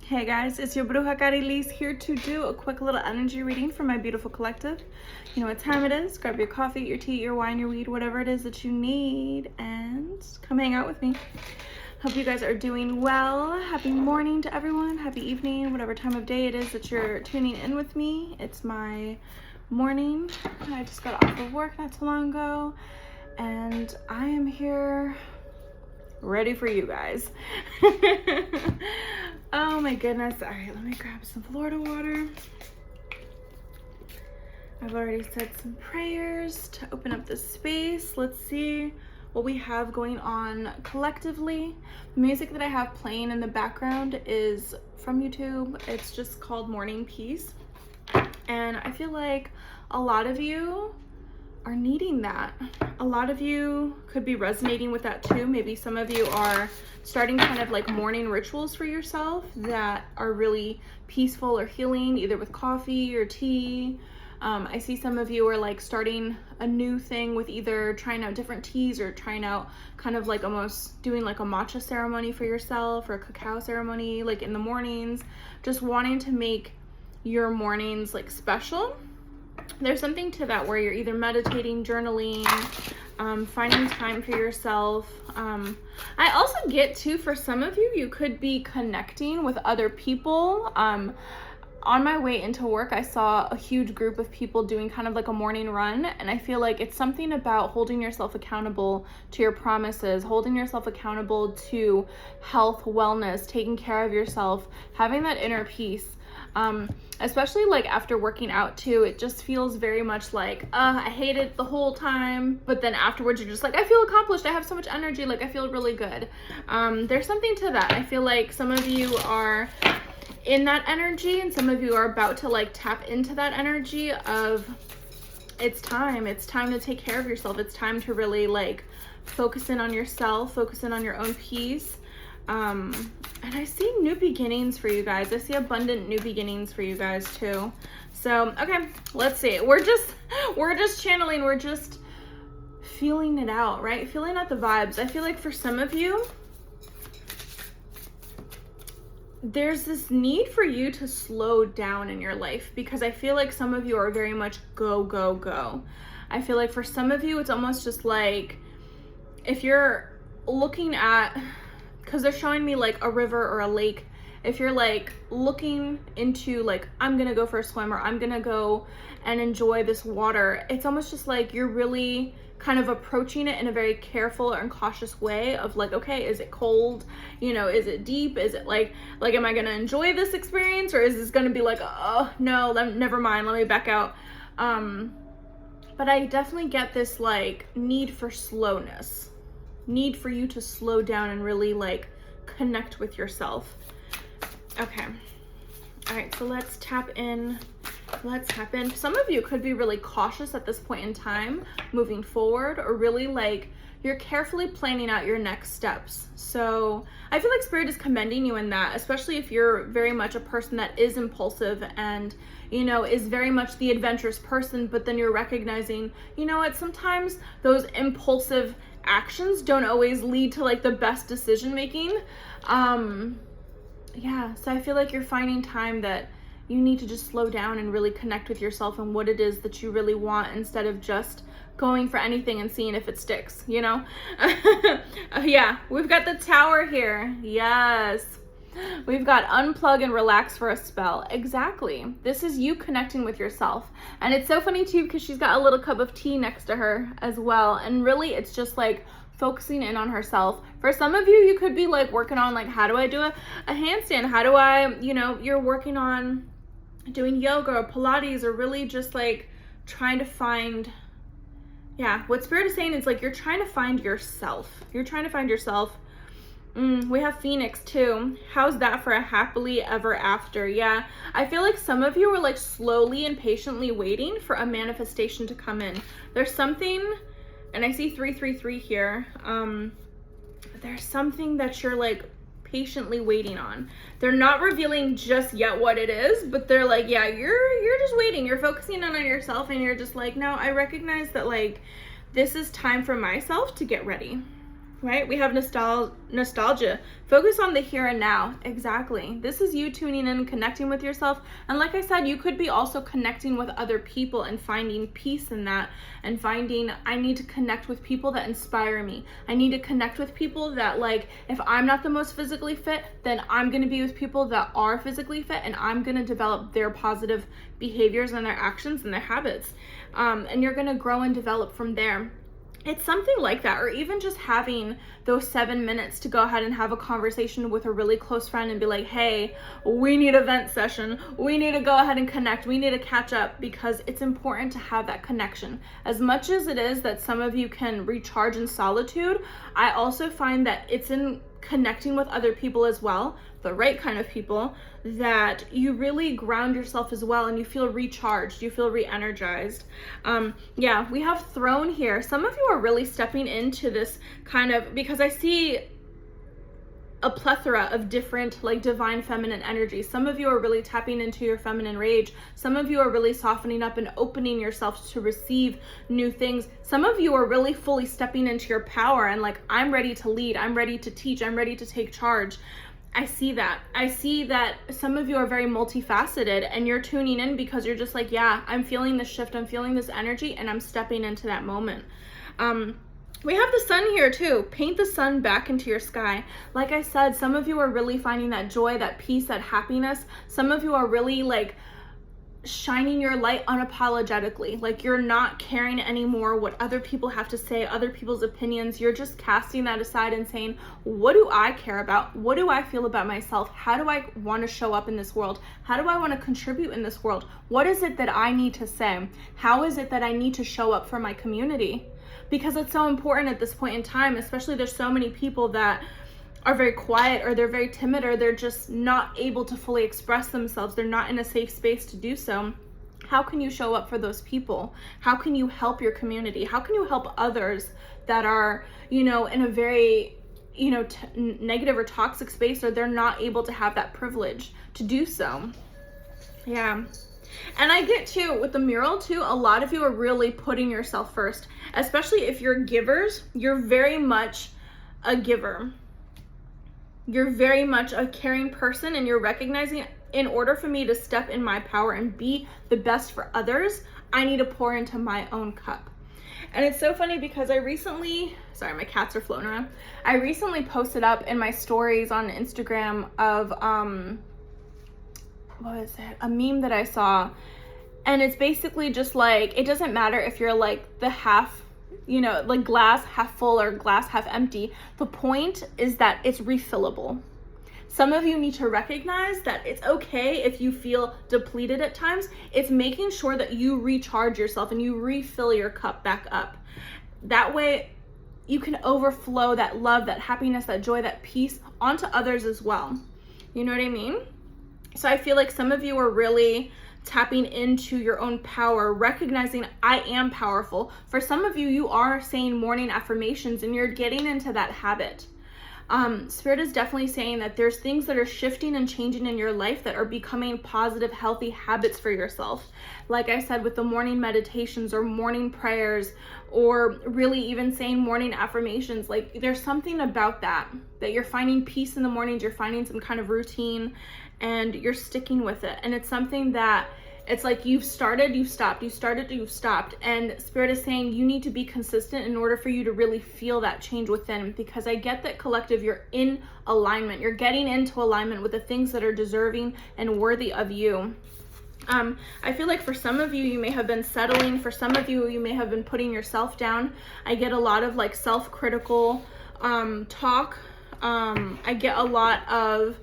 Hey guys, it's your brujacarrieliz here to do a quick little energy reading for my beautiful collective. You know what time it is. Grab your coffee, your tea, your wine, your weed, whatever it is that you need, and come hang out with me. Hope you guys are doing well. Happy morning to everyone. Happy evening, whatever time of day it is that you're tuning in with me. It's my morning. I just got off of work not too long ago, and I am here ready for you guys. Oh my goodness. All right, let me grab some Florida water. I've already said some prayers to open up this space. Let's see what we have going on collectively. The music that I have playing in the background is from YouTube. It's just called Morning Peace. And I feel like a lot of you are needing that. A lot of you could be resonating with that too. Maybe some of you are starting kind of like morning rituals for yourself that are really peaceful or healing, either with coffee or tea. I see some of you are like starting a new thing with either trying out different teas or trying out kind of like almost doing like a matcha ceremony for yourself or a cacao ceremony like in the mornings, just wanting to make your mornings like special. There's something to that where you're either meditating, journaling, finding time for yourself. I also get too, for some of you, you could be connecting with other people. On my way into work, I saw a huge group of people doing kind of like a morning run, and I feel like it's something about holding yourself accountable to your promises, holding yourself accountable to health, wellness, taking care of yourself, having that inner peace. Especially like after working out too, it just feels very much like, I hate it the whole time, but then afterwards you're just like, I feel accomplished, I have so much energy, like I feel really good. There's something to that. I feel like some of you are in that energy and some of you are about to like tap into that energy of it's time to take care of yourself. It's time to really like focus in on yourself, focus in on your own peace. And I see new beginnings for you guys. I see abundant new beginnings for you guys too. So, okay, let's see. We're just channeling, we're just feeling it out, right? Feeling out the vibes. I feel like for some of you, there's this need for you to slow down in your life because I feel like some of you are very much go, go, go. I feel like for some of you, it's almost just like if you're looking at, because they're showing me like a river or a lake, if you're like looking into like, I'm gonna go for a swim or I'm gonna go and enjoy this water, it's almost just like you're really kind of approaching it in a very careful and cautious way of like, okay, is it cold? You know, is it deep? Is it like am I gonna enjoy this experience, or is this gonna be like, oh no, never mind, let me back out. But I definitely get this like need for slowness. Need for you to slow down and really like connect with yourself. Okay. All right, so let's tap in. Some of you could be really cautious at this point in time moving forward, or really like you're carefully planning out your next steps. So I feel like Spirit is commending you in that, especially if you're very much a person that is impulsive and, you know, is very much the adventurous person, but then you're recognizing, you know what, sometimes those impulsive actions don't always lead to like the best decision making. Yeah, so I feel like you're finding time that you need to just slow down and really connect with yourself and what it is that you really want, instead of just going for anything and seeing if it sticks, you know? Yeah, we've got the Tower here. Yes. We've got unplug and relax for a spell. Exactly. This is you connecting with yourself. And it's so funny too, because she's got a little cup of tea next to her as well. And really it's just like focusing in on herself. For some of you, you could be like working on like, how do I do a handstand? How do I, you know, you're working on doing yoga or Pilates, or really just like trying to find, yeah, what Spirit is saying is like, you're trying to find yourself. You're trying to find yourself. We have Phoenix too. How's that for a happily ever after? Yeah, I feel like some of you are like slowly and patiently waiting for a manifestation to come in. There's something, and I see 333 here. There's something that you're like patiently waiting on. They're not revealing just yet what it is, but they're like, yeah, you're just waiting. You're focusing on yourself, and you're just like, no, I recognize that like this is time for myself to get ready. right? We have nostalgia. Focus on the here and now. Exactly. This is you tuning in and connecting with yourself. And like I said, you could be also connecting with other people and finding peace in that, and finding, I need to connect with people that inspire me. I need to connect with people that, like, if I'm not the most physically fit, then I'm going to be with people that are physically fit, and I'm going to develop their positive behaviors and their actions and their habits. And you're going to grow and develop from there. It's something like that, or even just having those 7 minutes to go ahead and have a conversation with a really close friend and be like, hey, we need a vent session. We need to go ahead and connect. We need to catch up, because it's important to have that connection. As much as it is that some of you can recharge in solitude, I also find that it's in connecting with other people as well, the right kind of people, that you really ground yourself as well, and you feel recharged, you feel re-energized. Yeah, we have throne here. Some of you are really stepping into this kind of, because I see a plethora of different, like, divine feminine energies. Some of you are really tapping into your feminine rage. Some of you are really softening up and opening yourself to receive new things. Some of you are really fully stepping into your power and like, I'm ready to lead, I'm ready to teach, I'm ready to take charge. I see that. I see that some of you are very multifaceted, and you're tuning in because you're just like, yeah, I'm feeling this shift, I'm feeling this energy, and I'm stepping into that moment. We have the sun here too. Paint the sun back into your sky. Like I said, some of you are really finding that joy, that peace, that happiness. Some of you are really like shining your light unapologetically. Like, you're not caring anymore what other people have to say, other people's opinions. You're just casting that aside and saying, what do I care about? What do I feel about myself? How do I want to show up in this world? How do I want to contribute in this world? What is it that I need to say? How is it that I need to show up for my community? Because it's so important at this point in time, especially there's so many people that are very quiet, or they're very timid, or they're just not able to fully express themselves. They're not in a safe space to do so. How can you show up for those people? How can you help your community? How can you help others that are, you know, in a very, you know, negative or toxic space, or they're not able to have that privilege to do so? Yeah. And I get too, with the mural too, a lot of you are really putting yourself first, especially if you're givers. You're very much a giver. You're very much a caring person, and you're recognizing, in order for me to step in my power and be the best for others, I need to pour into my own cup. And it's so funny because I recently, sorry, my cats are floating around. I recently posted up in my stories on Instagram of, what is it? A meme that I saw. And it's basically just like, it doesn't matter if you're like the half, you know, like glass half full or glass half empty. The point is that it's refillable. Some of you need to recognize that it's okay if you feel depleted at times. It's making sure that you recharge yourself and you refill your cup back up. That way you can overflow that love, that happiness, that joy, that peace onto others as well. You know what I mean? So I feel like some of you are really tapping into your own power, recognizing I am powerful. For some of you, you are saying morning affirmations and you're getting into that habit. Spirit is definitely saying that there's things that are shifting and changing in your life that are becoming positive, healthy habits for yourself. Like I said, with the morning meditations or morning prayers, or really even saying morning affirmations, like there's something about that you're finding peace in the mornings, you're finding some kind of routine, and you're sticking with it. And it's something that it's like you've started, you've stopped, you started, you've stopped. And Spirit is saying you need to be consistent in order for you to really feel that change within. Because I get that, collective, you're in alignment. You're getting into alignment with the things that are deserving and worthy of you. I feel like for some of you, you may have been settling. For some of you, you may have been putting yourself down. I get a lot of like self-critical talk. I get a lot of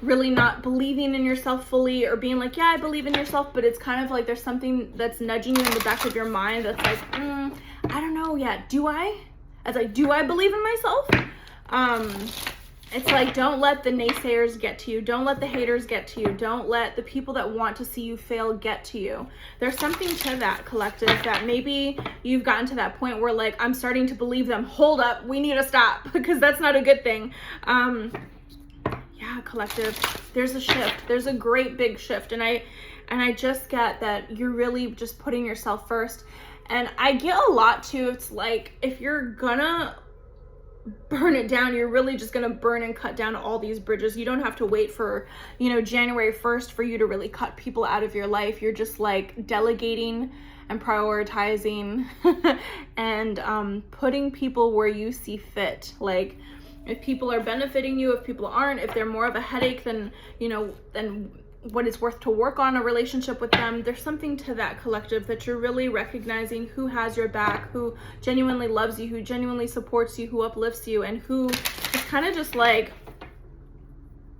really not believing in yourself fully, or being like, yeah, I believe in yourself, but it's kind of like there's something that's nudging you in the back of your mind that's like, I don't know yet. Do I? It's like, do I believe in myself? It's like, don't let the naysayers get to you. Don't let the haters get to you. Don't let the people that want to see you fail get to you. There's something to that, collective, that maybe you've gotten to that point where like, I'm starting to believe them. Hold up, we need to stop, because that's not a good thing. Yeah, collective, there's a shift. There's a great big shift. And I just get that you're really just putting yourself first. And I get a lot too. It's like, if you're gonna burn it down. You're really just going to burn and cut down all these bridges. You don't have to wait for, you know, January 1st for you to really cut people out of your life. You're just like delegating and prioritizing and putting people where you see fit. Like, if people are benefiting you, if people aren't, if they're more of a headache than, you know, than what it's worth to work on a relationship with them, there's something to that collective that you're really recognizing who has your back, who genuinely loves you, who genuinely supports you, who uplifts you, and who is kind of just like,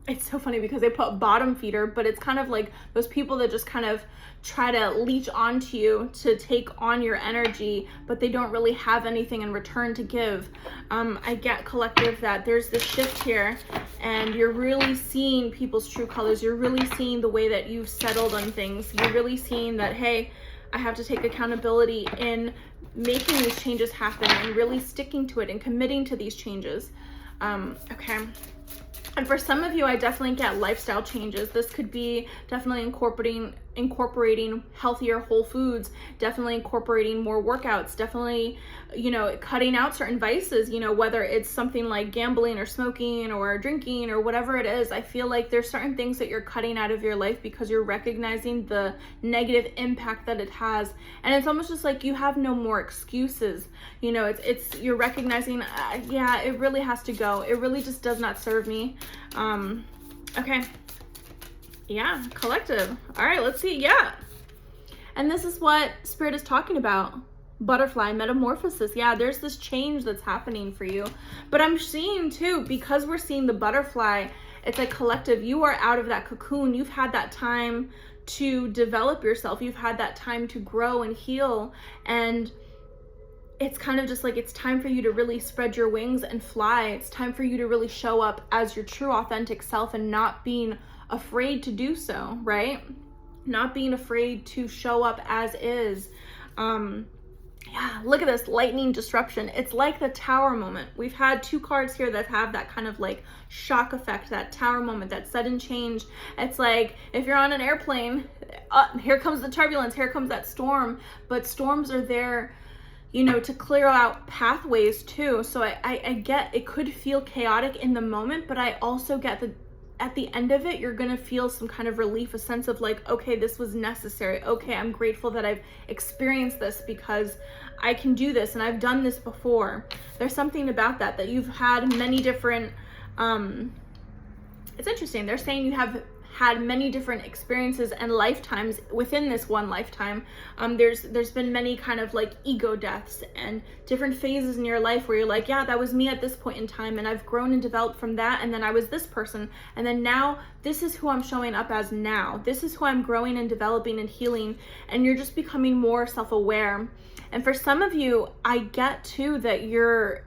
it's so funny because they put bottom feeder, but it's kind of like those people that just kind of try to leech onto you to take on your energy, but they don't really have anything in return to give. I get, collective, that there's this shift here and you're really seeing people's true colors. You're really seeing the way that you've settled on things. You're really seeing that, hey, I have to take accountability in making these changes happen and really sticking to it and committing to these changes. Okay. And for some of you, I definitely get lifestyle changes. This could be definitely incorporating healthier whole foods, definitely incorporating more workouts, definitely, you know, cutting out certain vices, you know, whether it's something like gambling or smoking or drinking or whatever it is. I feel like there's certain things that you're cutting out of your life because you're recognizing the negative impact that it has. And it's almost just like you have no more excuses. You know, it's you're recognizing, yeah, it really has to go. It really just does not serve me. Okay. Yeah, collective. All right, let's see. Yeah. And this is what Spirit is talking about. Butterfly metamorphosis. Yeah, there's this change that's happening for you. But I'm seeing too, because we're seeing the butterfly, it's like collective. You are out of that cocoon. You've had that time to develop yourself. You've had that time to grow and heal. And it's kind of just like, it's time for you to really spread your wings and fly. It's time for you to really show up as your true authentic self and not being afraid to do so, right? Not being afraid to show up as is. Yeah, look at this lightning disruption. It's like the tower moment. We've had two cards here that have that kind of like shock effect, that tower moment, that sudden change. It's like if you're on an airplane, here comes the turbulence, here comes that storm. But storms are there, you know, to clear out pathways too. So I get it could feel chaotic in the moment, but I also get that at the end of it, you're gonna feel some kind of relief, a sense of like, okay, this was necessary. Okay, I'm grateful that I've experienced this because I can do this and I've done this before. There's something about that you've had many different, it's interesting. They're saying you have had many different experiences and lifetimes within this one lifetime. There's been many kind of like ego deaths and different phases in your life where you're like, yeah, that was me at this point in time, and I've grown and developed from that, and then I was this person, and then now this is who I'm showing up as now. This is who I'm growing and developing and healing, and you're just becoming more self-aware. And for some of you, I get too that your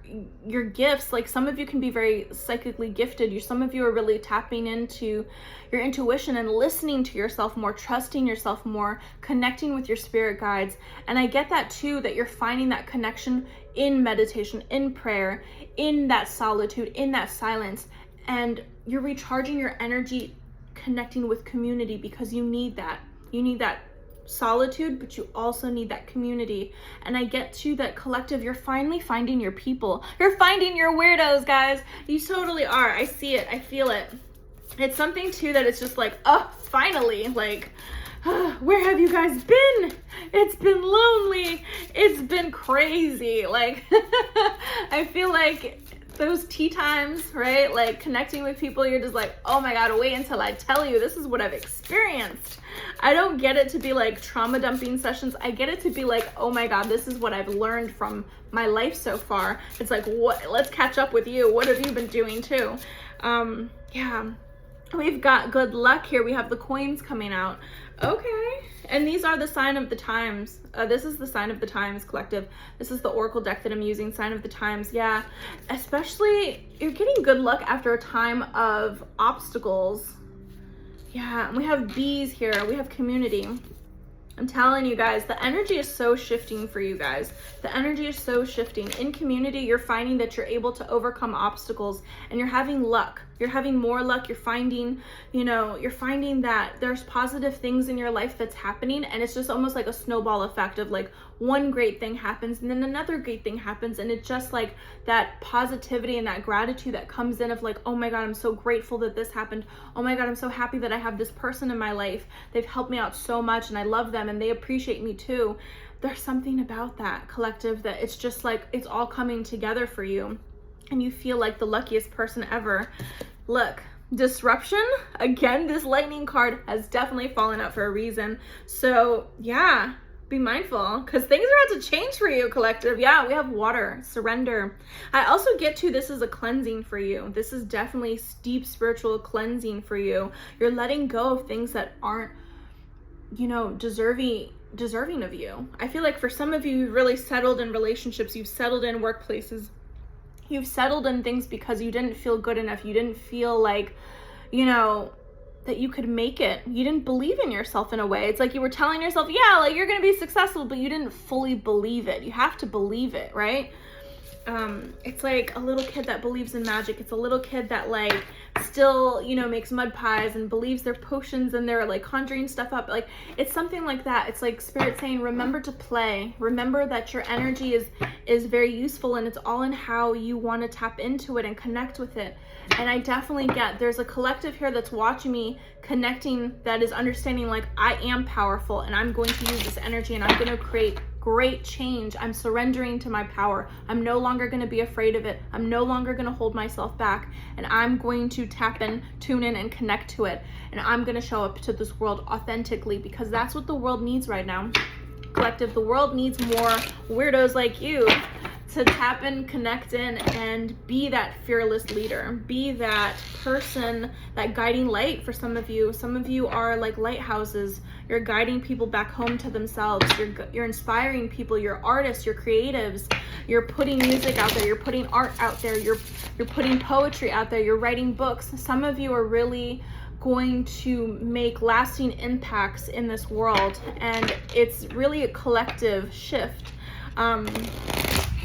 gifts, like some of you can be very psychically gifted. Some of you are really tapping into your intuition and listening to yourself more, trusting yourself more, connecting with your spirit guides. And I get that too, that you're finding that connection in meditation, in prayer, in that solitude, in that silence. And you're recharging your energy, connecting with community, because you need that. You need that solitude, but you also need that community. And I get to that collective, you're finally finding your people. You're finding your weirdos, guys. You totally are. I see it. I feel it. It's something too that it's just like, oh, finally, like, where have you guys been? It's been lonely. It's been crazy. Like, I feel like those tea times, right? Like connecting with people, you're just like, oh my God, wait until I tell you, this is what I've experienced. I don't get it to be like trauma dumping sessions. I get it to be like, oh my God, this is what I've learned from my life so far. It's like, what? Let's catch up with you. What have you been doing too? Yeah. We've got good luck here. We have the coins coming out. Okay. And these are the sign of the times. This is the sign of the times, collective. This is the oracle deck that I'm using, sign of the times. Yeah. Especially, you're getting good luck after a time of obstacles. Yeah. And we have bees here. We have community. I'm telling you guys, the energy is so shifting for you guys. The energy is so shifting. In community, you're finding that you're able to overcome obstacles and you're having luck. You're having more luck. You're finding, you're finding that there's positive things in your life that's happening, and it's just almost like a snowball effect of like one great thing happens and then another great thing happens, and it's just like that positivity and that gratitude that comes in of like, oh my God, I'm so grateful that this happened. Oh my God, I'm so happy that I have this person in my life. They've helped me out so much and I love them and they appreciate me too. There's something about that collective that it's just like it's all coming together for you and you feel like the luckiest person ever. Look, disruption, again, this lightning card has definitely fallen out for a reason. So yeah, be mindful because things are about to change for you, collective. Yeah, we have water, surrender. I also get to, this is a cleansing for you. This is definitely deep spiritual cleansing for you. You're letting go of things that aren't, deserving of you. I feel like for some of you, you've really settled in relationships, you've settled in workplaces, you've settled in things because you didn't feel good enough. You didn't feel like, that you could make it. You didn't believe in yourself in a way. It's like you were telling yourself, yeah, like you're going to be successful, but you didn't fully believe it. You have to believe it, right? It's like a little kid that believes in magic. It's a little kid that like still, makes mud pies and believes their potions and they're like conjuring stuff up. Like it's something like that. It's like spirit saying, remember to play. Remember that your energy is very useful and it's all in how you want to tap into it and connect with it. And I definitely get, there's a collective here that's watching me connecting, that is understanding like I am powerful and I'm going to use this energy and I'm going to create great change. I'm surrendering to my power. I'm no longer going to be afraid of it. I'm no longer going to hold myself back, and I'm going to tap in, tune in, and connect to it. And I'm going to show up to this world authentically because that's what the world needs right now. Collective, the world needs more weirdos like you to tap in, connect in, and be that fearless leader. Be that person, that guiding light for some of you. Some of you are like lighthouses. You're guiding people back home to themselves. You're inspiring people. You're artists. You're creatives. You're putting music out there. You're putting art out there. You're putting poetry out there. You're writing books. Some of you are really going to make lasting impacts in this world, and it's really a collective shift.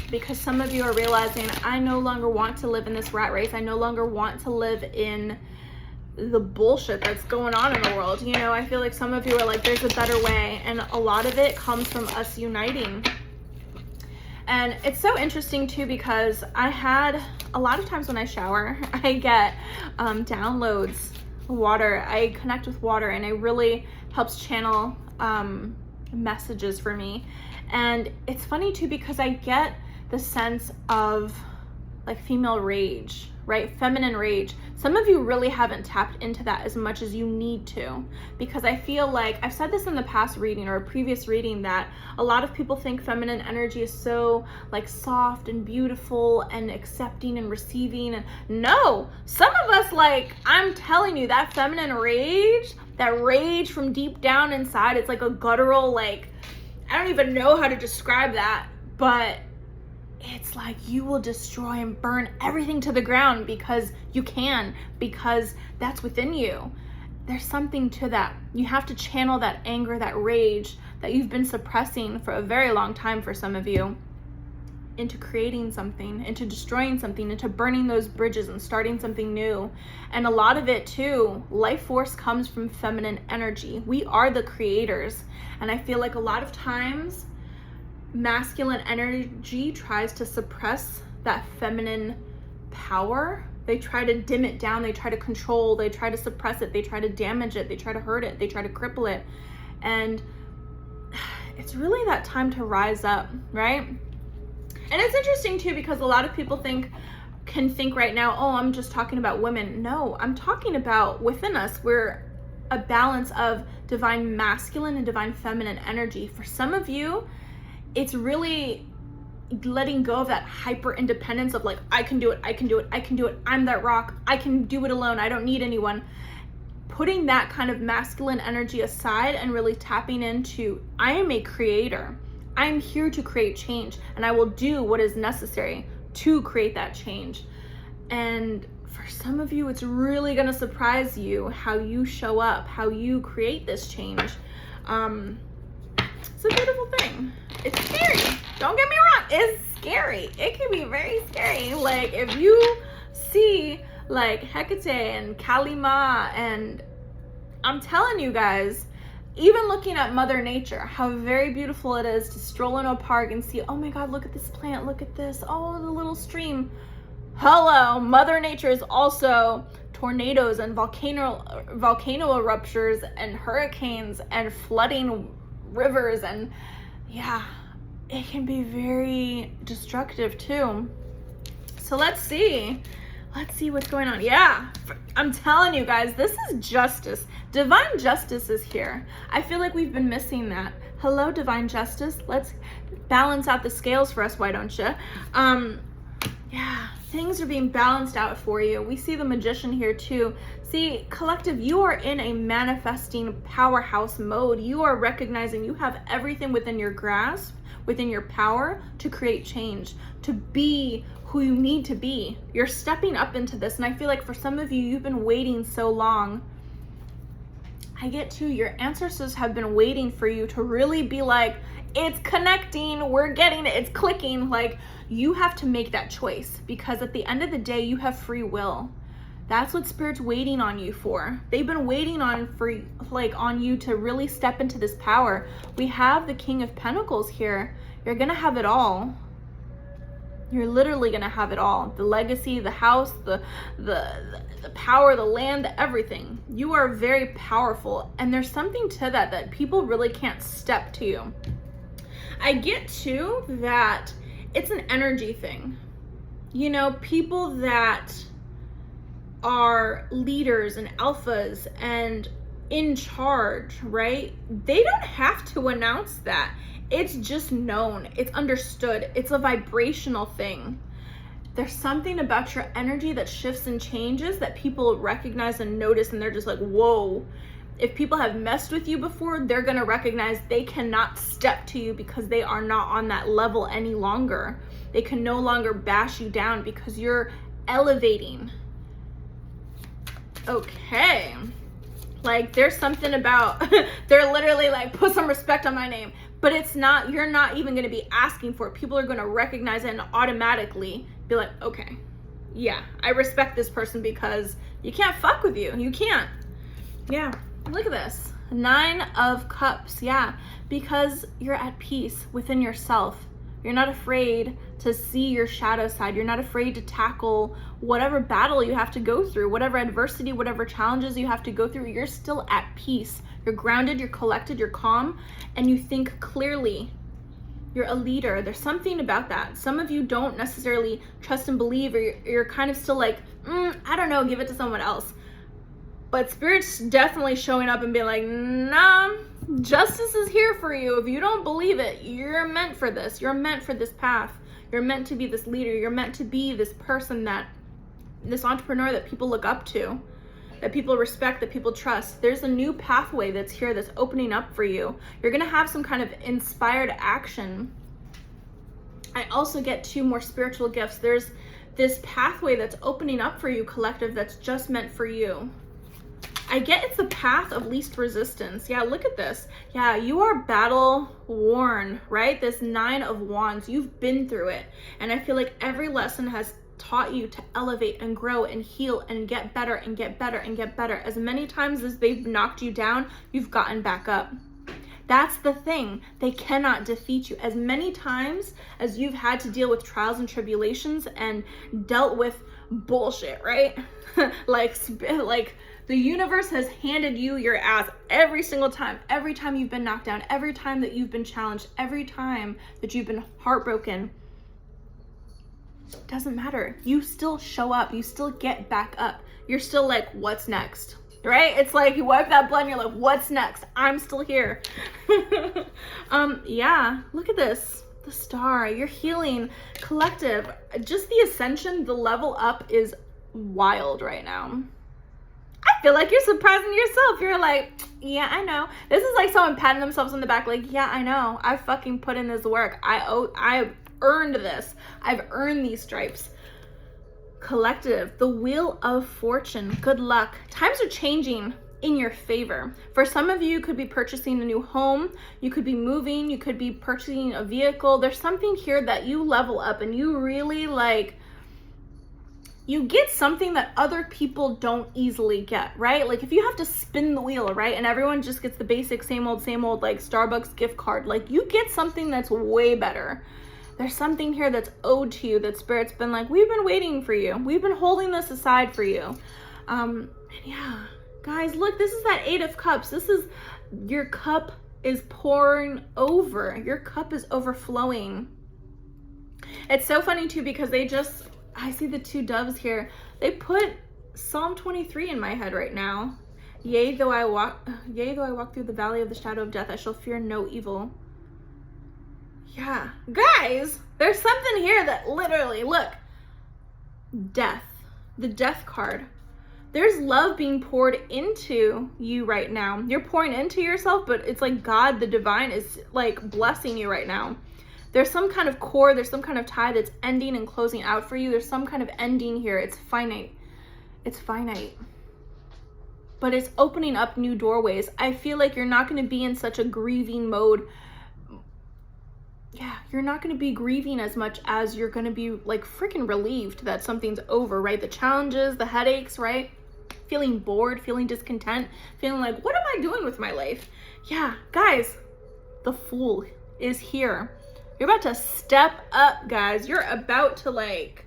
Because some of you are realizing, I no longer want to live in this rat race. I no longer want to live in the bullshit that's going on in the world. I feel like some of you are like, there's a better way. And a lot of it comes from us uniting. And it's so interesting too, because I had a lot of times when I shower, I get downloads, water. I connect with water and it really helps channel messages for me. And it's funny too, because I get the sense of like female rage, right? Feminine rage. Some of you really haven't tapped into that as much as you need to, because I feel like I've said this in the past reading or a previous reading that a lot of people think feminine energy is so like soft and beautiful and accepting and receiving. And no, some of us, like, I'm telling you, that feminine rage, that rage from deep down inside, it's like a guttural, like, I don't even know how to describe that, but it's like you will destroy and burn everything to the ground because you can, because that's within you. There's something to that. You have to channel that anger, that rage that you've been suppressing for a very long time for some of you into creating something, into destroying something, into burning those bridges and starting something new. And a lot of it too, life force comes from feminine energy. We are the creators. And I feel like a lot of times masculine energy tries to suppress that feminine power. They try to dim it down. They try to control. They try to suppress it. They try to damage it. They try to hurt it. They try to cripple it. And it's really that time to rise up, right? And it's interesting too, because a lot of people can think right now, oh, I'm just talking about women. No, I'm talking about within us. We're a balance of divine masculine and divine feminine energy. For some of you, it's really letting go of that hyper independence of like, I can do it, I can do it, I can do it. I'm that rock. I can do it alone. I don't need anyone. Putting that kind of masculine energy aside and really tapping into, I am a creator. I'm here to create change, and I will do what is necessary to create that change. And for some of you, it's really going to surprise you how you show up, how you create this change. It's a beautiful thing. It's scary. Don't get me wrong. It's scary. It can be very scary. Like if you see like Hecate and Kalima, and I'm telling you guys, even looking at Mother Nature, how very beautiful it is to stroll in a park and see, oh my God, look at this plant, look at this, oh, the little stream. Hello, Mother Nature is also tornadoes and volcano eruptions and hurricanes and flooding rivers, and yeah, it can be very destructive too. So let's see what's going on. Yeah, I'm telling you guys, this is justice. Divine justice is here. I feel like we've been missing that. Hello, divine justice. Let's balance out the scales for us, why don't you? Yeah, things are being balanced out for you. We see the magician here too. See, collective, you are in a manifesting powerhouse mode. You are recognizing you have everything within your grasp, within your power to create change, to be who you need to be. You're stepping up into this, and I feel like for some of you, you've been waiting so long. I get to, your ancestors have been waiting for you to really be like, it's connecting, we're getting it, it's clicking. Like, you have to make that choice, because at the end of the day, you have free will. That's what Spirit's waiting on you for. They've been waiting on you to really step into this power. We have the King of Pentacles here. You're gonna have it all. You're literally gonna have it all. The legacy, the house, the power, the land, everything. You are very powerful, and there's something to that people really can't step to you. I get too that it's an energy thing. You know, people that are leaders and alphas and in charge, right? They don't have to announce that. It's just known, it's understood, it's a vibrational thing. There's something about your energy that shifts and changes that people recognize and notice, and they're just like, whoa. If people have messed with you before, they're gonna recognize they cannot step to you because they are not on that level any longer. They can no longer bash you down because you're elevating. Okay. Like, there's something about, they're literally like, put some respect on my name. But it's not, you're not even gonna be asking for it. People are gonna recognize it and automatically be like, okay, yeah, I respect this person because you can't fuck with you. You can't. Yeah, look at this. 9 of Cups, yeah, because you're at peace within yourself. You're not afraid to see your shadow side. You're not afraid to tackle whatever battle you have to go through, whatever adversity, whatever challenges you have to go through. You're still at peace. You're grounded, you're collected, you're calm, and you think clearly. You're a leader. There's something about that. Some of you don't necessarily trust and believe, or you're kind of still like, I don't know, give it to someone else. But Spirit's definitely showing up and being like, nah, justice is here for you. If you don't believe it, you're meant for this. You're meant for this path. You're meant to be this leader. You're meant to be this person, this entrepreneur that people look up to, that people respect, that people trust. There's a new pathway that's here that's opening up for you. You're gonna have some kind of inspired action. I also get 2 more spiritual gifts. There's this pathway that's opening up for you, collective, that's just meant for you. I get it's the path of least resistance. Yeah, look at this. Yeah, you are battle worn, right? This 9 of Wands, you've been through it. And I feel like every lesson has taught you to elevate and grow and heal and get better and get better and get better. As many times as they've knocked you down, you've gotten back up. That's the thing. They cannot defeat you. As many times as you've had to deal with trials and tribulations and dealt with bullshit, right? like the universe has handed you your ass every single time. Every time you've been knocked down, every time that you've been challenged, every time that you've been heartbroken. Doesn't matter. You still show up. You still get back up. You're still like, what's next? Right? It's like you wipe that blood and you're like, what's next? I'm still here. Yeah, look at this. The star. You're healing, collective. Just the ascension, the level up is wild right now. I feel like you're surprising yourself. You're like, yeah, I know. This is like someone patting themselves on the back like, yeah, I know. I fucking put in this work. I've earned this. I've earned these stripes. Collective, the Wheel of Fortune. Good luck. Times are changing in your favor. For some of you, you could be purchasing a new home. You could be moving. You could be purchasing a vehicle. There's something here that you level up and you really like you get something that other people don't easily get, right? Like if you have to spin the wheel, right? And everyone just gets the basic same old, like Starbucks gift card. Like you get something that's way better. There's something here that's owed to you, that Spirit's been like, we've been waiting for you. We've been holding this aside for you. And yeah, guys, look, this is that 8 of Cups. This is, your cup is pouring over. Your cup is overflowing. It's so funny too, because I see the 2 doves here. They put Psalm 23 in my head right now. Yea, though I walk through the valley of the shadow of death, I shall fear no evil. Yeah, guys, there's something here that literally, look, death, the death card. There's love being poured into you right now. You're pouring into yourself, but it's like God, the divine, is like blessing you right now. There's some kind of cord, there's some kind of tie that's ending and closing out for you. There's some kind of ending here. It's finite. It's finite. But it's opening up new doorways. I feel like you're not going to be in such a grieving mode. Yeah, you're not going to be grieving as much as you're going to be like freaking relieved that something's over, right? The challenges, the headaches, right? Feeling bored, feeling discontent, feeling like, what am I doing with my life? Yeah, guys, the Fool is here. You're about to step up, guys. You're about to like,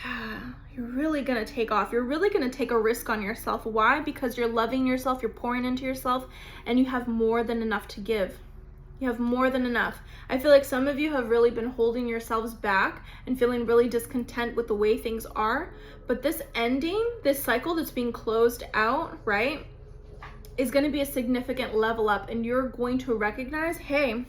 yeah, you're really going to take off. You're really going to take a risk on yourself. Why? Because you're loving yourself, you're pouring into yourself, and you have more than enough to give. You have more than enough. I feel like some of you have really been holding yourselves back and feeling really discontent with the way things are. But this ending, this cycle that's being closed out, right, is going to be a significant level up. And you're going to recognize, hey,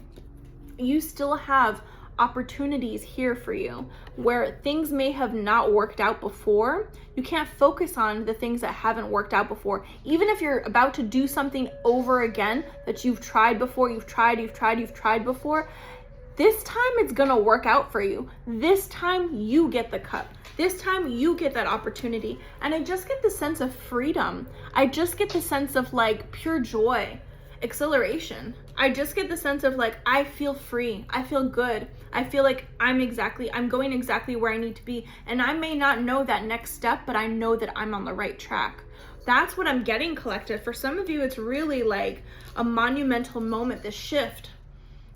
you still have opportunities here for you where things may have not worked out before. You can't focus on the things that haven't worked out before. Even if you're about to do something over again that you've tried before, you've tried before, this time it's gonna work out for you. This time you get the cup. This time you get that opportunity. And I just get the sense of freedom. I just get the sense of like pure joy, exhilaration. I just get the sense of like, I feel free. I feel good. I feel like I'm going exactly where I need to be. And I may not know that next step, but I know that I'm on the right track. That's what I'm getting, collective. For some of you, it's really like a monumental moment, this shift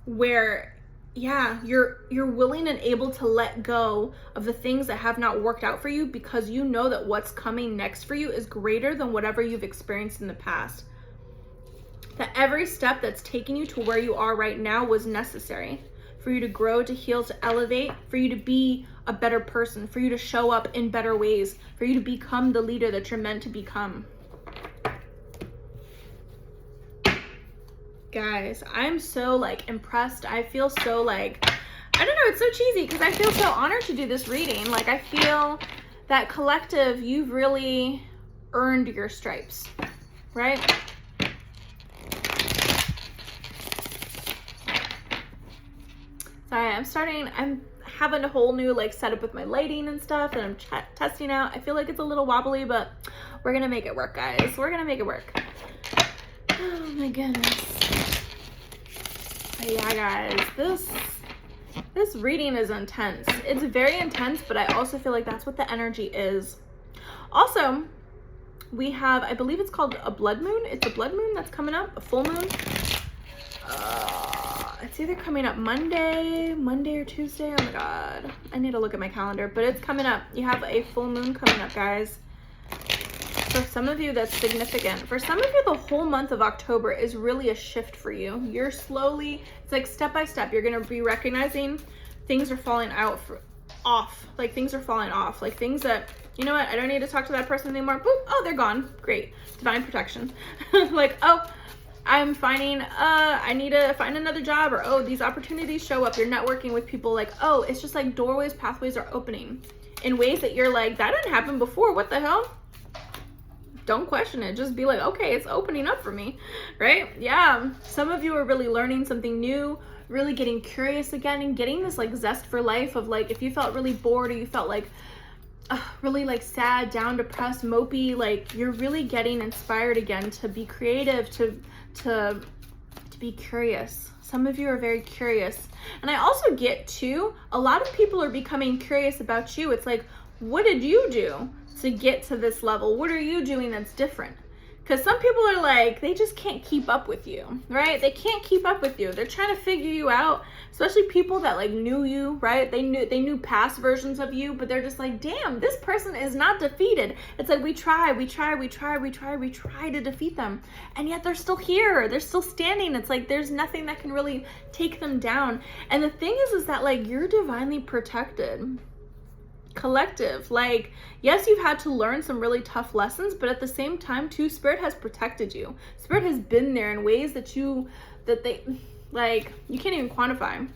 where, yeah, you're willing and able to let go of the things that have not worked out for you, because you know that what's coming next for you is greater than whatever you've experienced in the past. That every step that's taking you to where you are right now was necessary for you to grow, to heal, to elevate, for you to be a better person, for you to show up in better ways, for you to become the leader that you're meant to become. Guys, I'm so like impressed. I feel so like, I don't know, it's so cheesy because I feel so honored to do this reading. Like I feel that, collective, you've really earned your stripes, right? Sorry, I'm having a whole new like setup with my lighting and stuff that I'm testing out. I feel like it's a little wobbly, but we're gonna make it work, guys. We're gonna make it work. Oh my goodness. But yeah, guys, this reading is intense. It's very intense, but I also feel like that's what the energy is. Also, we have, I believe it's called a blood moon. It's a blood moon that's coming up, a full moon. It's either coming up Monday or Tuesday. Oh my God. I need to look at my calendar, but it's coming up. You have a full moon coming up, guys. For some of you, that's significant. For some of you, the whole month of October is really a shift for you. You're slowly, it's like step by step, you're going to be recognizing things are falling off. Like things are falling off. Like things that, you know what, I don't need to talk to that person anymore. Boop, oh, they're gone. Great. Divine protection. Like, oh, I'm finding, I need to find another job, or, oh, these opportunities show up. You're networking with people, like, oh, it's just like doorways, pathways are opening in ways that you're like, that didn't happen before. What the hell? Don't question it. Just be like, okay, it's opening up for me, right? Yeah. Some of you are really learning something new, really getting curious again, and getting this like zest for life of like, if you felt really bored, or you felt like really like sad, down, depressed, mopey, like you're really getting inspired again to be creative, to be curious. Some of you are very curious. And I also get too, a lot of people are becoming curious about you. It's like, What did you do to get to this level? What are you doing that's different? Because some people are like, they just can't keep up with you, right? They can't keep up with you. They're trying to figure you out, especially people that like knew you, right? They knew past versions of you, but they're just like, damn, this person is not defeated. It's like, we try to defeat them. And yet they're still here. They're still standing. It's like, there's nothing that can really take them down. And the thing is that like, you're divinely protected. Collective, like, yes, you've had to learn some really tough lessons, but at the same time too, Spirit has protected you. Spirit has been there in ways that they like, you can't even quantify.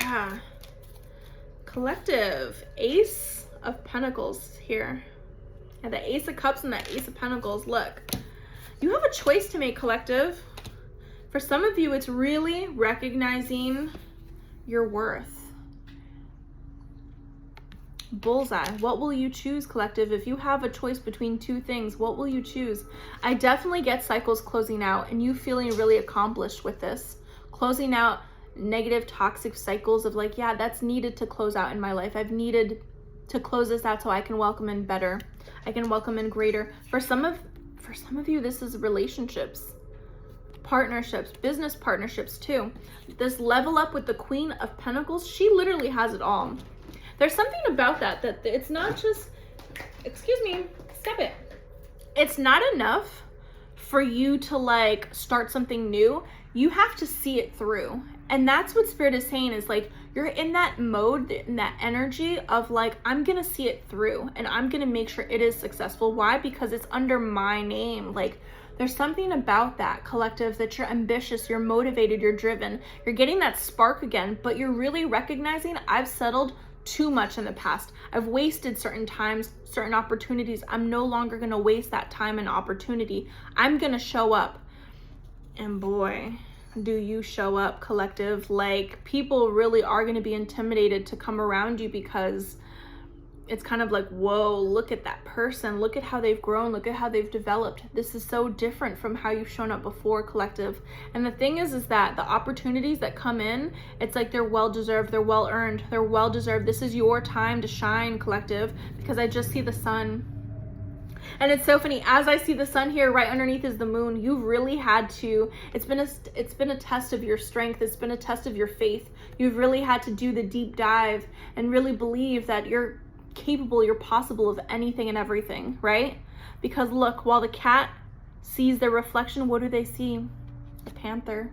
Yeah. Collective. Ace of Pentacles here, and the Ace of Cups and the Ace of Pentacles. Look, you have a choice to make, collective. For some of you, it's really recognizing your worth. Bullseye. What will you choose, collective? If you have a choice between two things, what will you choose? I definitely get cycles closing out and you feeling really accomplished with this. Closing out negative, toxic cycles of like, yeah, that's needed to close out in my life. I've needed to close this out so I can welcome in better. I can welcome in greater. For some of you, this is relationships, partnerships, business partnerships too. This level up with the Queen of Pentacles, she literally has it all. There's something about that it's not just, excuse me, stop it. It's not enough for you to like start something new. You have to see it through. And that's what Spirit is saying, is like, you're in that mode, in that energy of like, I'm going to see it through and I'm going to make sure it is successful. Why? Because it's under my name. Like, there's something about that, collective, that you're ambitious, you're motivated, you're driven, you're getting that spark again, but you're really recognizing, I've settled too much in the past. I've wasted certain times, certain opportunities. I'm no longer going to waste that time and opportunity. I'm going to show up. And boy, do you show up, collective. Like, people really are going to be intimidated to come around you because it's kind of like, whoa, look at that person. Look at how they've grown. Look at how they've developed. This is so different from how you've shown up before, collective. And the thing is that the opportunities that come in, it's like they're well-deserved. They're well-earned. They're well-deserved. This is your time to shine, collective, because I just see the sun. And it's so funny, as I see the sun here, right underneath is the moon. You've really had to, it's been a test of your strength. It's been a test of your faith. You've really had to do the deep dive and really believe that you're capable, you're possible of anything and everything, right? Because look, while the cat sees their reflection, what do they see? A panther.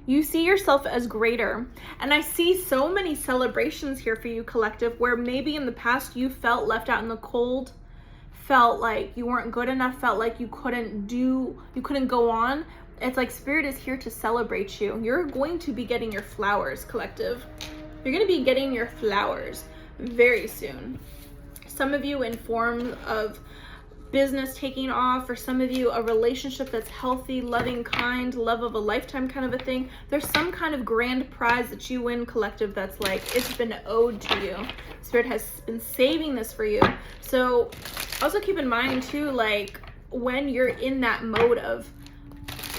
You see yourself as greater. And I see so many celebrations here for you, collective, where maybe in the past you felt left out in the cold, felt like you weren't good enough, felt like you couldn't go on. It's like Spirit is here to celebrate you. You're going to be getting your flowers, collective. You're going to be getting your flowers very soon. Some of you in form of business taking off, or some of you a relationship that's healthy, loving, kind, love of a lifetime kind of a thing. There's some kind of grand prize that you win, collective, that's like, it's been owed to you. Spirit has been saving this for you. So also keep in mind too, like, when you're in that mode of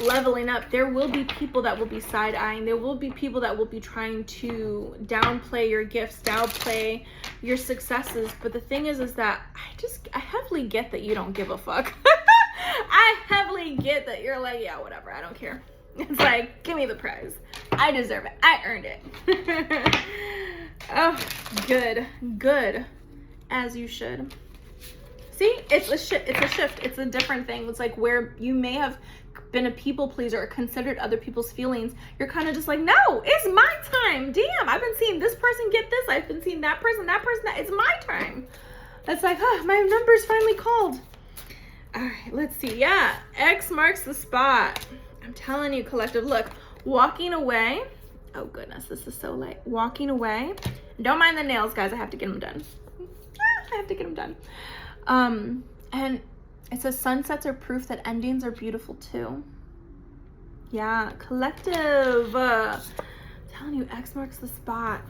leveling up, there will be people that will be side-eyeing. There will be people that will be trying to downplay your gifts, downplay your successes. But the thing is that I heavily get that you don't give a fuck. I heavily get that you're like, yeah, whatever, I don't care. It's like, give me the prize. I deserve it. I earned it. Oh, good. As you should. See, it's a shift. It's a different thing. It's like where you may have been a people pleaser or considered other people's feelings. You're kind of just like, no, it's my time. Damn, I've been seeing this person get this. I've been seeing that person, that. It's my time. That's like, oh, my number's finally called. All right, let's see. Yeah, X marks the spot. I'm telling you, collective, look, walking away. Oh goodness, this is so light. Walking away. Don't mind the nails, guys. I have to get them done. I have to get them done. And it says sunsets are proof that endings are beautiful too. Yeah, collective. I'm telling you, X marks the spot.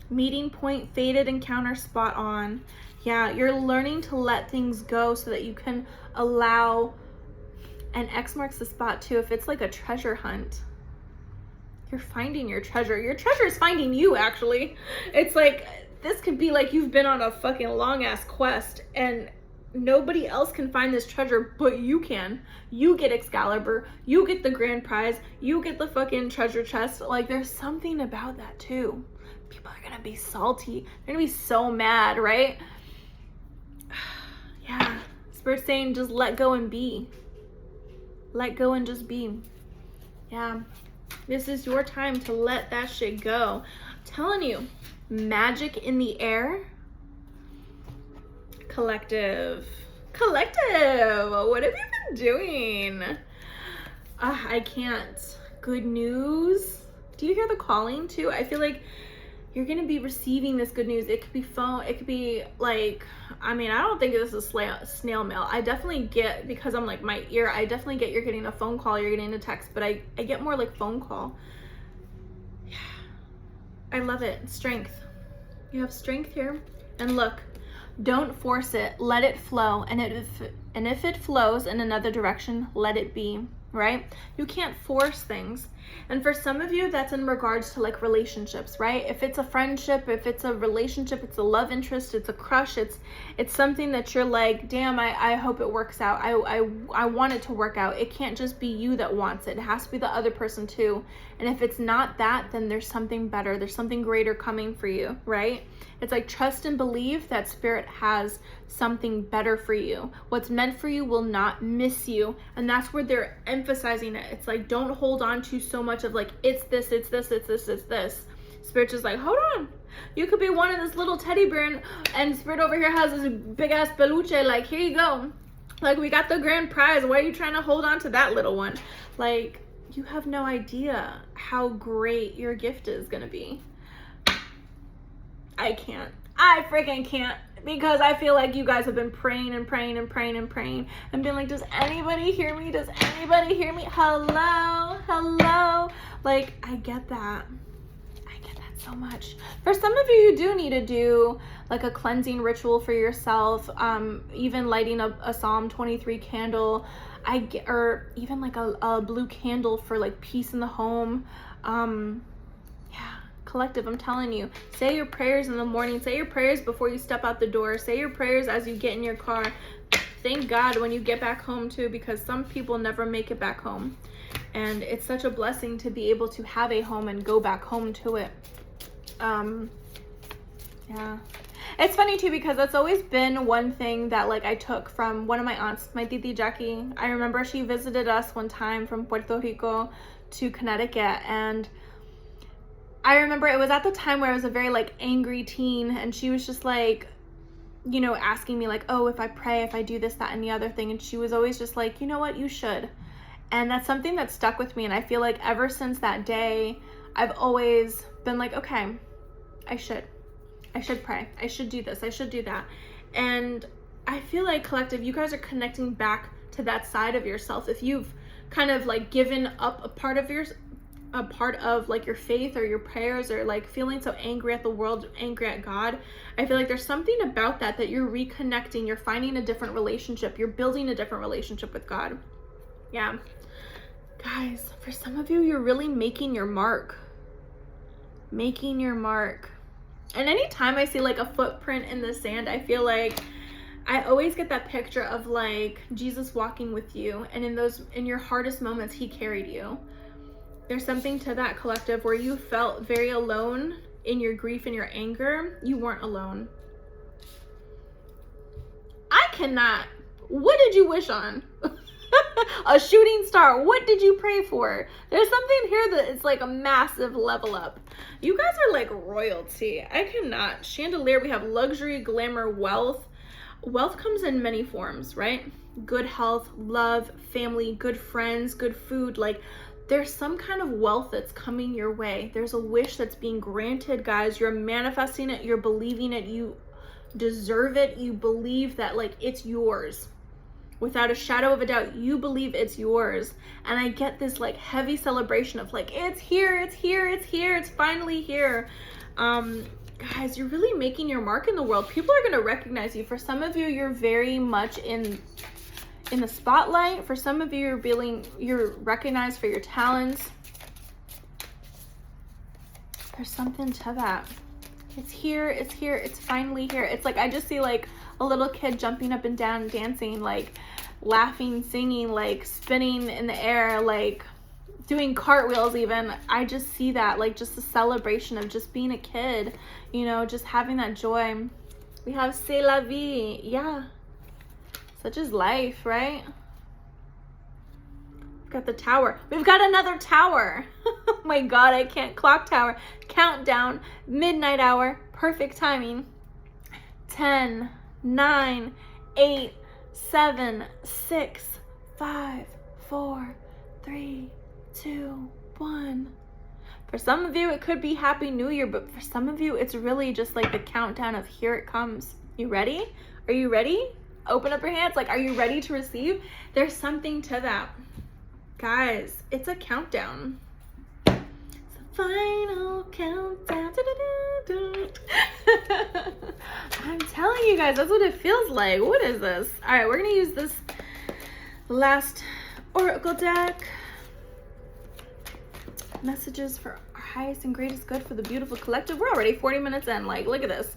Meeting point, fated encounter, spot on. Yeah, you're learning to let things go so that you can allow, and X marks the spot too. If it's like a treasure hunt, you're finding your treasure. Your treasure is finding you, actually. It's like this could be like you've been on a fucking long ass quest and nobody else can find this treasure but you can. You get Excalibur, you get the grand prize, you get the fucking treasure chest. Like, there's something about that too. People are gonna be salty. They're gonna be so mad, right? Yeah. Spirit's saying just let go and be. Let go and just be. Yeah. This is your time to let that shit go. I'm telling you, magic in the air. Collective. What have you been doing? I can't. Good news. Do you hear the calling too? I feel like you're gonna be receiving this good news. It could be phone, it could be like, I mean, I don't think this is snail mail. I definitely get, because I'm like my ear, I definitely get you're getting a phone call, you're getting a text, but I get more like phone call. Yeah, I love it. Strength. You have strength here. And look, don't force it. Let it flow. And if it flows in another direction, let it be, right? You can't force things. And for some of you, that's in regards to like relationships, right? If it's a friendship, if it's a relationship, it's a love interest, it's a crush, it's something that you're like, damn, I hope it works out. I want it to work out. It can't just be you that wants it. It has to be the other person too. And if it's not that, then there's something better. There's something greater coming for you, right? It's like trust and believe that Spirit has something better for you. What's meant for you will not miss you. And that's where they're emphasizing it. It's like, don't hold on to so much of like, it's this, it's this, it's this, it's this. Spirit's just like, hold on. You could be one of this little teddy bear and Spirit over here has this big ass peluche. Like, here you go. Like, we got the grand prize. Why are you trying to hold on to that little one? Like, you have no idea how great your gift is going to be. I can't. I freaking can't, because I feel like you guys have been praying and praying and praying and praying and been like, does anybody hear me? Does anybody hear me? Hello? Hello? Like, I get that. I get that so much. For some of you, you do need to do like a cleansing ritual for yourself, even lighting a Psalm 23 candle, or even like a blue candle for like peace in the home. Yeah. Collective, I'm telling you, say your prayers in the morning, say your prayers before you step out the door, say your prayers as you get in your car. Thank God when you get back home too, because some people never make it back home, and it's such a blessing to be able to have a home and go back home to it. Yeah, it's funny too, because that's always been one thing that like I took from one of my aunts, my titi Jackie. I remember she visited us one time from Puerto Rico to Connecticut, and I remember it was at the time where I was a very like angry teen, and she was just like, you know, asking me like, oh, if I pray, if I do this, that, and the other thing. And she was always just like, you know what, you should. And that's something that stuck with me. And I feel like ever since that day, I've always been like, okay, I should pray. I should do this. I should do that. And I feel like, collective, you guys are connecting back to that side of yourself. If you've kind of like given up a part of like your faith or your prayers, or like feeling so angry at the world, angry at God, I feel like there's something about that you're reconnecting, you're finding a different relationship, you're building a different relationship with God. Yeah, guys, for some of you, you're really making your mark. And anytime I see like a footprint in the sand, I feel like I always get that picture of like Jesus walking with you, and in your hardest moments, he carried you. There's something to that, collective, where you felt very alone in your grief and your anger. You weren't alone. I cannot. What did you wish on? A shooting star. What did you pray for? There's something here that it's like a massive level up. You guys are like royalty. I cannot. Chandelier, we have luxury, glamour, wealth. Wealth comes in many forms, right? Good health, love, family, good friends, good food. Like, there's some kind of wealth that's coming your way. There's a wish that's being granted, guys. You're manifesting it. You're believing it. You deserve it. You believe that like it's yours. Without a shadow of a doubt, you believe it's yours. And I get this like heavy celebration of like, it's here, it's here, it's here, it's finally here. Guys, you're really making your mark in the world. People are going to recognize you. For some of you, you're very much in the spotlight. For some of you, you're recognized for your talents. There's something to that. It's here, it's here, it's finally here. It's like I just see like a little kid jumping up and down, dancing, like laughing, singing, like spinning in the air, like doing cartwheels even. I just see that, like just a celebration of just being a kid, you know, just having that joy. We have c'est la vie. Yeah. Such is life, right? We've got the tower. We've got another tower. Oh my God, I can't. Clock tower. Countdown. Midnight hour. Perfect timing. 10, 9, 8, 7, 6, 5, 4, 3, 2, 1. For some of you, it could be Happy New Year, but for some of you, it's really just like the countdown of here it comes. You ready? Are you ready? Open up your hands. Like, are you ready to receive? There's something to that. Guys, it's a countdown. It's a final countdown. I'm telling you guys, that's what it feels like. What is this? All right, we're going to use this last oracle deck. Messages for our highest and greatest good for the beautiful collective. We're already 40 minutes in. Like, look at this.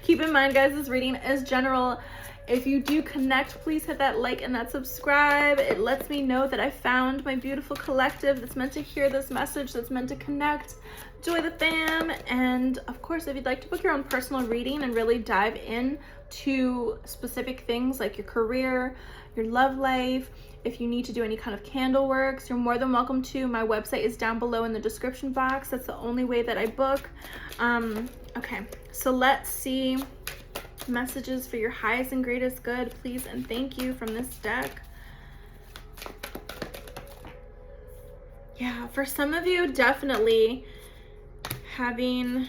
Keep in mind, guys, this reading is general. If you do connect, please hit that like and that subscribe. It lets me know that I found my beautiful collective that's meant to hear this message, that's meant to connect. Join the fam. And of course, if you'd like to book your own personal reading and really dive into specific things like your career, your love life, if you need to do any kind of candle works, you're more than welcome to. My website is down below in the description box. That's the only way that I book. Okay, so let's see messages for your highest and greatest good, please and thank you, from this deck. Yeah, for some of you, definitely having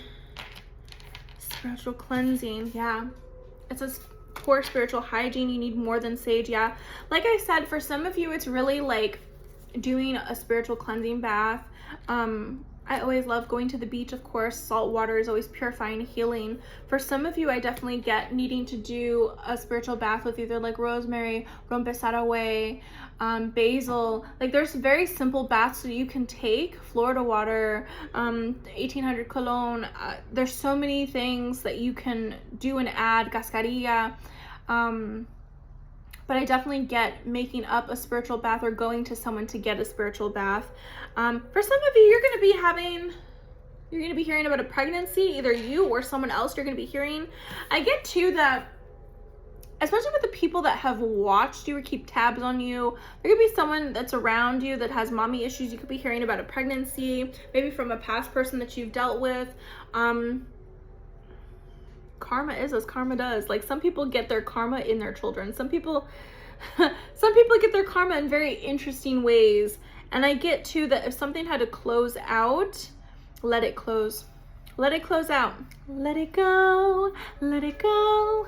spiritual cleansing. Yeah, it says for spiritual hygiene, you need more than sage. Yeah, like I said, for some of you, it's really like doing a spiritual cleansing bath. I always love going to the beach, of course. Salt water is always purifying, healing. For some of you, I definitely get needing to do a spiritual bath with either like rosemary, 𝕭𝖚𝖏 𝕮𝖆𝖏, basil. Like there's very simple baths that you can take. Florida water, 1800 cologne. There's so many things that you can do and add, cascarilla. But I definitely get making up a spiritual bath or going to someone to get a spiritual bath. For some of you, you're going to be hearing about a pregnancy, either you or someone else you're going to be hearing. I get too that, especially with the people that have watched you or keep tabs on you, there could be someone that's around you that has mommy issues. You could be hearing about a pregnancy, maybe from a past person that you've dealt with. Karma is as karma does. Like some people get their karma in their children. Some people get their karma in very interesting ways. And I get too that if something had to close out, let it close. Let it close out. Let it go. Let it go.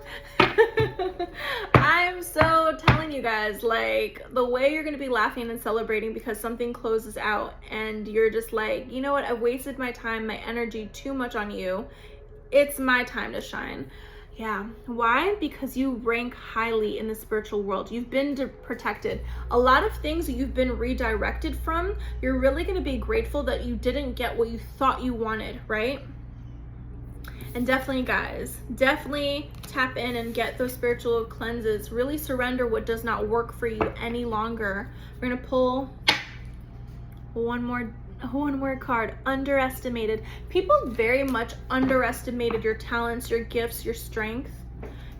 I'm so telling you guys, like the way you're going to be laughing and celebrating because something closes out and you're just like, you know what? I wasted my time, my energy too much on you. It's my time to shine. Yeah. Why? Because you rank highly in the spiritual world. You've been protected. A lot of things that you've been redirected from, you're really going to be grateful that you didn't get what you thought you wanted, right? And definitely, guys, definitely tap in and get those spiritual cleanses. Really surrender what does not work for you any longer. We're going to pull one more card. Underestimated. People very much underestimated your talents, your gifts, your strength.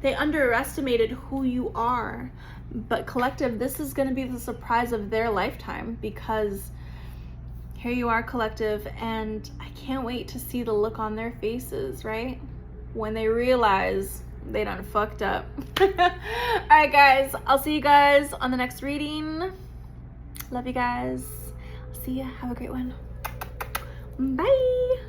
They underestimated who you are. But collective, this is going to be the surprise of their lifetime, because here you are, collective, and I can't wait to see the look on their faces, right? When they realize they done fucked up. All right, guys, I'll see you guys on the next reading. Love you guys. See ya. Have a great one. Bye.